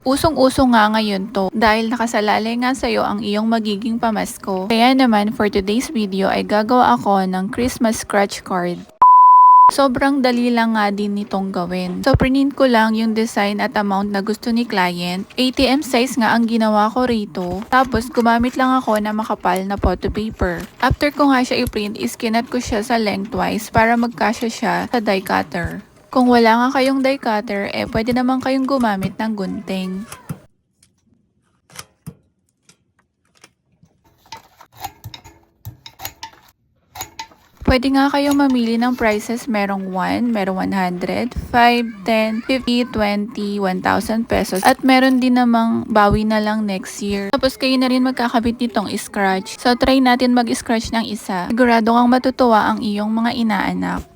Usong-uso nga ngayon to dahil nakasalalay nga sa'yo ang iyong magiging pamasko. Kaya naman for today's video ay gagawa ako ng Christmas scratch card. Sobrang dali lang nga din nitong gawin. So, print ko lang yung design at amount na gusto ni client. ATM size nga ang ginawa ko rito. Tapos, gumamit lang ako na makapal na photo paper. After ko nga siya i-print, iskinat ko siya sa lengthwise para magkasya siya sa die cutter. Kung wala nga kayong die cutter, pwede naman kayong gumamit ng gunting. Pwede nga kayong mamili ng prices, merong 1, merong 100, 5, 10, 50, 20, 1,000 pesos. At meron din namang bawi na lang next year. Tapos kayo na rin magkakabit nitong scratch. So try natin mag-scratch ng isa. Sigurado kang matutuwa ang iyong mga inaanak.